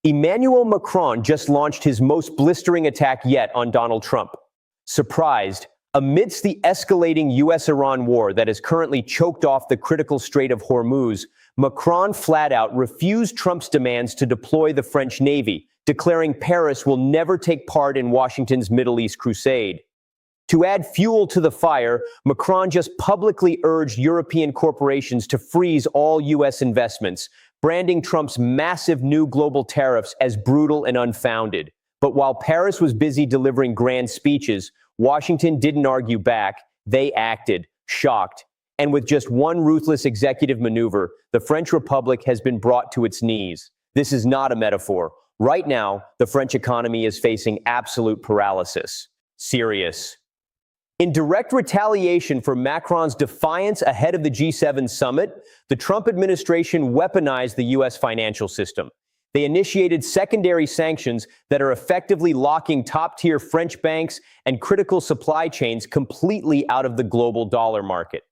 Emmanuel Macron just launched his most blistering attack yet on Donald Trump. Surprised, amidst the escalating US-Iran war that has currently choked off the critical Strait of Hormuz, Macron flat out refused Trump's demands to deploy the French Navy, declaring Paris will never take part in Washington's Middle East crusade. To add fuel to the fire, Macron just publicly urged European corporations to freeze all US investments, branding Trump's massive new global tariffs as brutal and unfounded. But while Paris was busy delivering grand speeches, Washington didn't argue back. They acted, shocked. And with just one ruthless executive maneuver, the French Republic has been brought to its knees. This is not a metaphor. Right now, the French economy is facing absolute paralysis. Serious. In direct retaliation for Macron's defiance ahead of the G7 summit, the Trump administration weaponized the U.S. financial system. They initiated secondary sanctions that are effectively locking top-tier French banks and critical supply chains completely out of the global dollar market.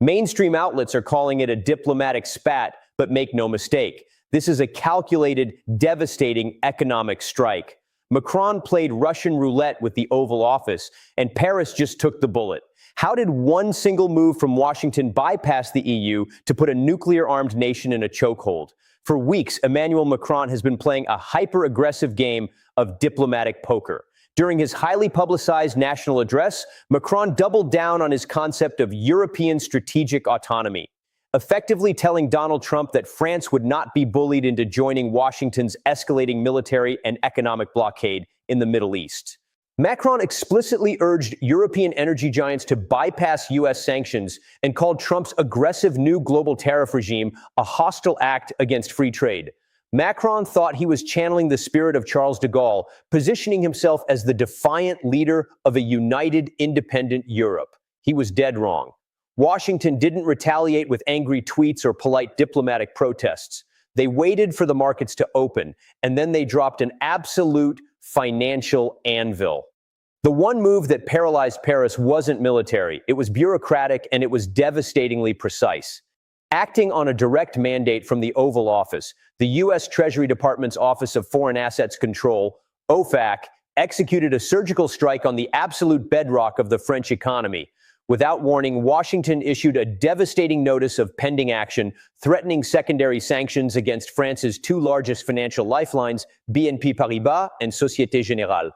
Mainstream outlets are calling it a diplomatic spat, but make no mistake, this is a calculated, devastating economic strike. Macron played Russian roulette with the Oval Office, and Paris just took the bullet. How did one single move from Washington bypass the EU to put a nuclear-armed nation in a chokehold? For weeks, Emmanuel Macron has been playing a hyper-aggressive game of diplomatic poker. During his highly publicized national address, Macron doubled down on his concept of European strategic autonomy, effectively telling Donald Trump that France would not be bullied into joining Washington's escalating military and economic blockade in the Middle East. Macron explicitly urged European energy giants to bypass U.S. sanctions and called Trump's aggressive new global tariff regime a hostile act against free trade. Macron thought he was channeling the spirit of Charles de Gaulle, positioning himself as the defiant leader of a united, independent Europe. He was dead wrong. Washington didn't retaliate with angry tweets or polite diplomatic protests. They waited for the markets to open, and then they dropped an absolute financial anvil. The one move that paralyzed Paris wasn't military. It was bureaucratic, and it was devastatingly precise. Acting on a direct mandate from the Oval Office, the U.S. Treasury Department's Office of Foreign Assets Control, OFAC, executed a surgical strike on the absolute bedrock of the French economy. Without warning, Washington issued a devastating notice of pending action, threatening secondary sanctions against France's two largest financial lifelines, BNP Paribas and Société Générale.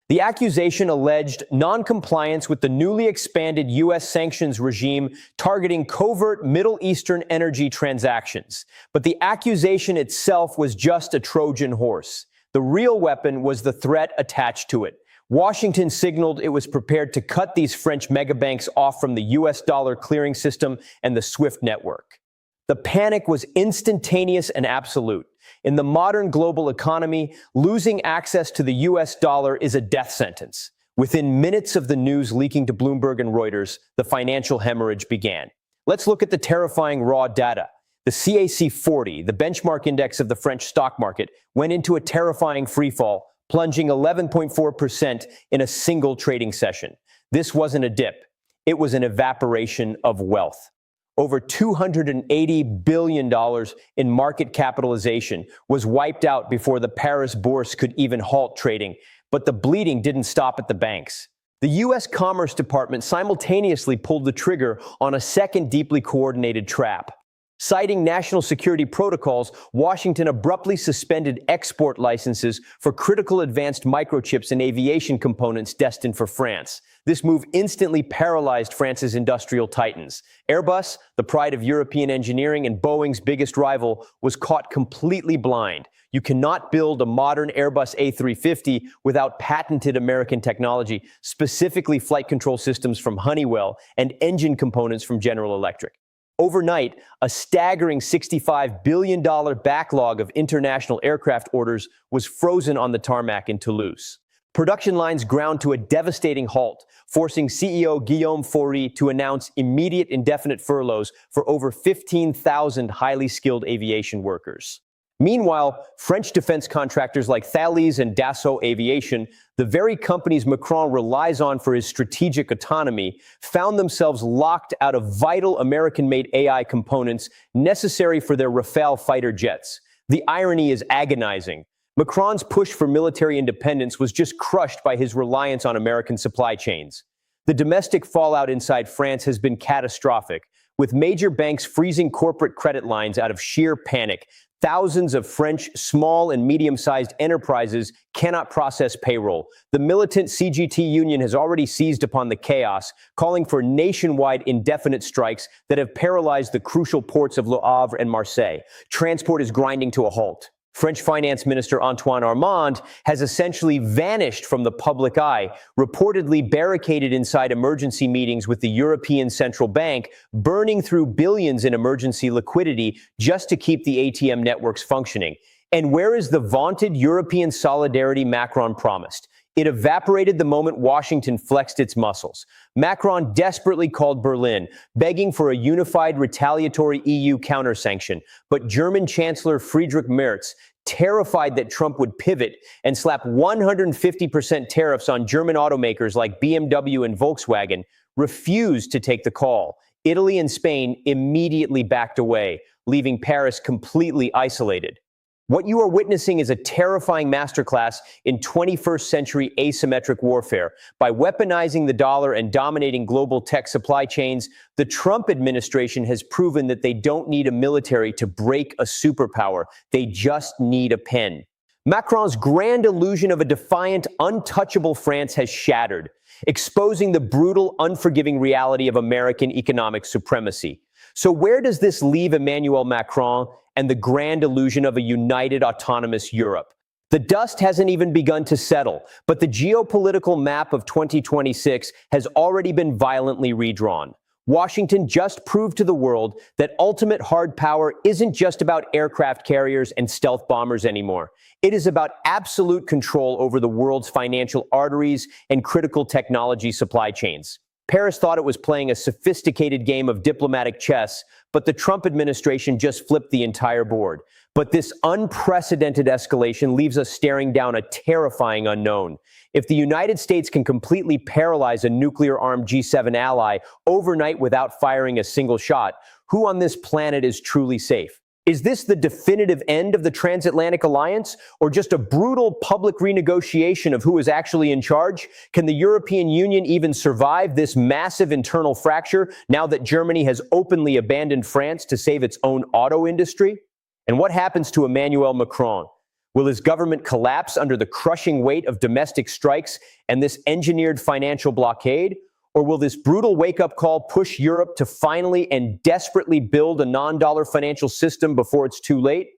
The accusation alleged non-compliance with the newly expanded U.S. sanctions regime targeting covert Middle Eastern energy transactions. But the accusation itself was just a Trojan horse. The real weapon was the threat attached to it. Washington signaled it was prepared to cut these French megabanks off from the U.S. dollar clearing system and the SWIFT network. The panic was instantaneous and absolute. In the modern global economy, losing access to the U.S. dollar is a death sentence. Within minutes of the news leaking to Bloomberg and Reuters, the financial hemorrhage began. Let's look at the terrifying raw data. The CAC 40, the benchmark index of the French stock market, went into a terrifying freefall, plunging 11.4% in a single trading session. This wasn't a dip. It was an evaporation of wealth. Over $280 billion in market capitalization was wiped out before the Paris bourse could even halt trading. But the bleeding didn't stop at the banks. The U.S. Commerce Department simultaneously pulled the trigger on a second deeply coordinated trap. Citing national security protocols, Washington abruptly suspended export licenses for critical advanced microchips and aviation components destined for France. This move instantly paralyzed France's industrial titans. Airbus, the pride of European engineering and Boeing's biggest rival, was caught completely blind. You cannot build a modern Airbus A350 without patented American technology, specifically flight control systems from Honeywell and engine components from General Electric. Overnight, a staggering $65 billion backlog of international aircraft orders was frozen on the tarmac in Toulouse. Production lines ground to a devastating halt, forcing CEO Guillaume Faury to announce immediate indefinite furloughs for over 15,000 highly skilled aviation workers. Meanwhile, French defense contractors like Thales and Dassault Aviation, the very companies Macron relies on for his strategic autonomy, found themselves locked out of vital American-made AI components necessary for their Rafale fighter jets. The irony is agonizing. Macron's push for military independence was just crushed by his reliance on American supply chains. The domestic fallout inside France has been catastrophic, with major banks freezing corporate credit lines out of sheer panic. Thousands of French small and medium-sized enterprises cannot process payroll. The militant CGT union has already seized upon the chaos, calling for nationwide indefinite strikes that have paralyzed the crucial ports of Le Havre and Marseille. Transport is grinding to a halt. French Finance Minister Antoine Armand has essentially vanished from the public eye, reportedly barricaded inside emergency meetings with the European Central Bank, burning through billions in emergency liquidity just to keep the ATM networks functioning. And where is the vaunted European solidarity Macron promised? It evaporated the moment Washington flexed its muscles. Macron desperately called Berlin, begging for a unified retaliatory EU countersanction. But German Chancellor Friedrich Merz, terrified that Trump would pivot and slap 150% tariffs on German automakers like BMW and Volkswagen, refused to take the call. Italy and Spain immediately backed away, leaving Paris completely isolated. What you are witnessing is a terrifying masterclass in 21st century asymmetric warfare. By weaponizing the dollar and dominating global tech supply chains, the Trump administration has proven that they don't need a military to break a superpower. They just need a pen. Macron's grand illusion of a defiant, untouchable France has shattered, exposing the brutal, unforgiving reality of American economic supremacy. So where does this leave Emmanuel Macron and the grand illusion of a united, autonomous Europe? The dust hasn't even begun to settle, but the geopolitical map of 2026 has already been violently redrawn. Washington just proved to the world that ultimate hard power isn't just about aircraft carriers and stealth bombers anymore. It is about absolute control over the world's financial arteries and critical technology supply chains. Paris thought it was playing a sophisticated game of diplomatic chess, but the Trump administration just flipped the entire board. But this unprecedented escalation leaves us staring down a terrifying unknown. If the United States can completely paralyze a nuclear-armed G7 ally overnight without firing a single shot, who on this planet is truly safe? Is this the definitive end of the transatlantic alliance, or just a brutal public renegotiation of who is actually in charge? Can the European Union even survive this massive internal fracture now that Germany has openly abandoned France to save its own auto industry? And what happens to Emmanuel Macron? Will his government collapse under the crushing weight of domestic strikes and this engineered financial blockade? Or will this brutal wake-up call push Europe to finally and desperately build a non-dollar financial system before it's too late?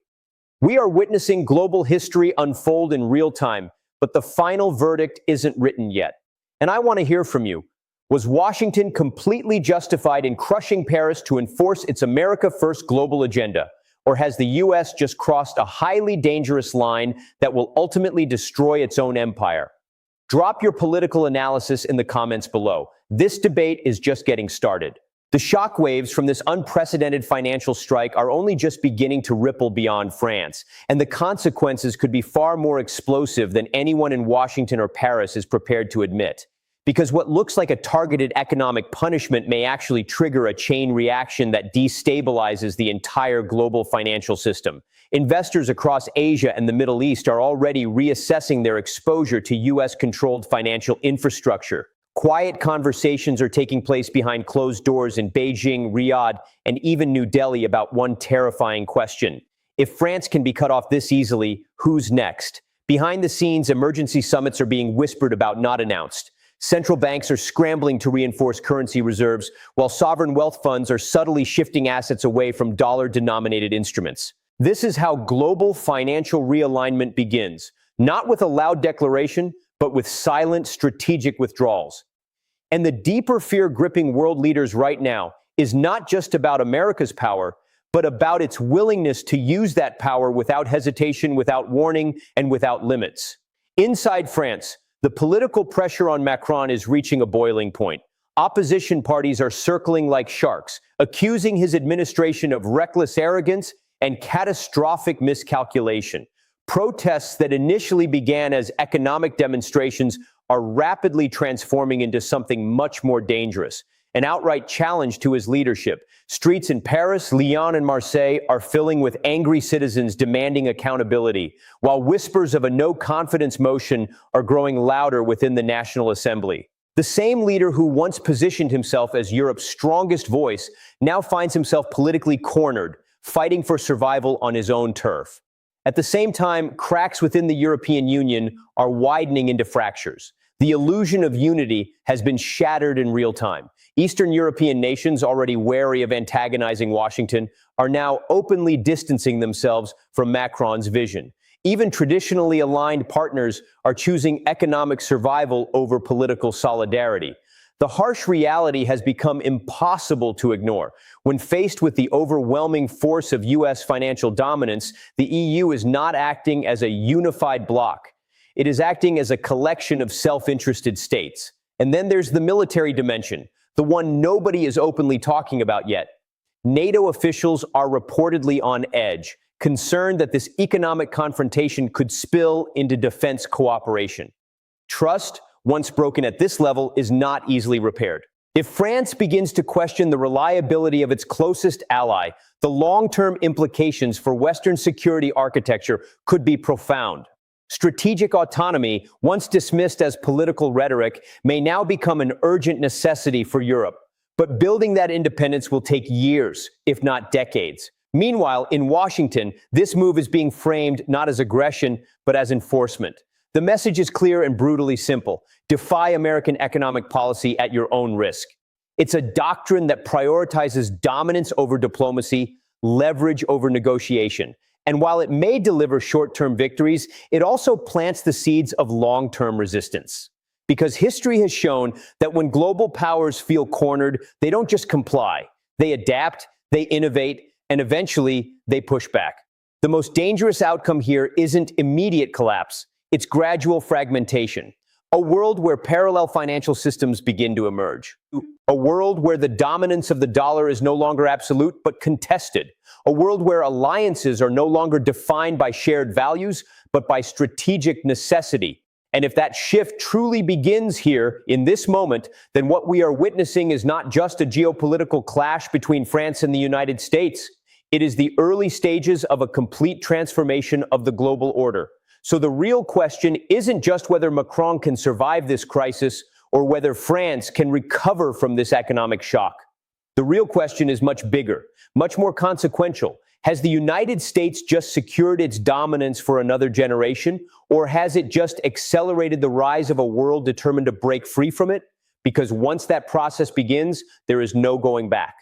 We are witnessing global history unfold in real time, but the final verdict isn't written yet. And I want to hear from you. Was Washington completely justified in crushing Paris to enforce its America First global agenda? Or has the U.S. just crossed a highly dangerous line that will ultimately destroy its own empire? Drop your political analysis in the comments below. This debate is just getting started. The shockwaves from this unprecedented financial strike are only just beginning to ripple beyond France, and the consequences could be far more explosive than anyone in Washington or Paris is prepared to admit. Because what looks like a targeted economic punishment may actually trigger a chain reaction that destabilizes the entire global financial system. Investors across Asia and the Middle East are already reassessing their exposure to U.S.-controlled financial infrastructure. Quiet conversations are taking place behind closed doors in Beijing, Riyadh, and even New Delhi about one terrifying question. If France can be cut off this easily, who's next? Behind the scenes, emergency summits are being whispered about, not announced. Central banks are scrambling to reinforce currency reserves, while sovereign wealth funds are subtly shifting assets away from dollar-denominated instruments. This is how global financial realignment begins, not with a loud declaration, but with silent strategic withdrawals. And the deeper fear gripping world leaders right now is not just about America's power, but about its willingness to use that power without hesitation, without warning, and without limits. Inside France, the political pressure on Macron is reaching a boiling point. Opposition parties are circling like sharks, accusing his administration of reckless arrogance and catastrophic miscalculation. Protests that initially began as economic demonstrations are rapidly transforming into something much more dangerous. an outright challenge to his leadership. Streets in Paris, Lyon, and Marseille are filling with angry citizens demanding accountability, while whispers of a no-confidence motion are growing louder within the National Assembly. The same leader who once positioned himself as Europe's strongest voice now finds himself politically cornered, fighting for survival on his own turf. At the same time, cracks within the European Union are widening into fractures. The illusion of unity has been shattered in real time. Eastern European nations, already wary of antagonizing Washington, are now openly distancing themselves from Macron's vision. Even traditionally aligned partners are choosing economic survival over political solidarity. The harsh reality has become impossible to ignore. When faced with the overwhelming force of U.S. financial dominance, the EU is not acting as a unified bloc. It is acting as a collection of self-interested states. And then there's the military dimension, the one nobody is openly talking about yet. NATO officials are reportedly on edge, concerned that this economic confrontation could spill into defense cooperation. Trust, once broken at this level, is not easily repaired. If France begins to question the reliability of its closest ally, the long-term implications for Western security architecture could be profound. Strategic autonomy, once dismissed as political rhetoric, may now become an urgent necessity for Europe. But building that independence will take years, if not decades. Meanwhile, in Washington, this move is being framed not as aggression, but as enforcement. The message is clear and brutally simple. Defy American economic policy at your own risk. It's a doctrine that prioritizes dominance over diplomacy, leverage over negotiation. And while it may deliver short-term victories, it also plants the seeds of long-term resistance. Because history has shown that when global powers feel cornered, they don't just comply. They adapt, they innovate, and eventually they push back. The most dangerous outcome here isn't immediate collapse. It's gradual fragmentation. A world where parallel financial systems begin to emerge. A world where the dominance of the dollar is no longer absolute, but contested. A world where alliances are no longer defined by shared values, but by strategic necessity. And if that shift truly begins here, in this moment, then what we are witnessing is not just a geopolitical clash between France and the United States. It is the early stages of a complete transformation of the global order. So the real question isn't just whether Macron can survive this crisis or whether France can recover from this economic shock. The real question is much bigger, much more consequential. Has the United States just secured its dominance for another generation, or has it just accelerated the rise of a world determined to break free from it? Because once that process begins, there is no going back.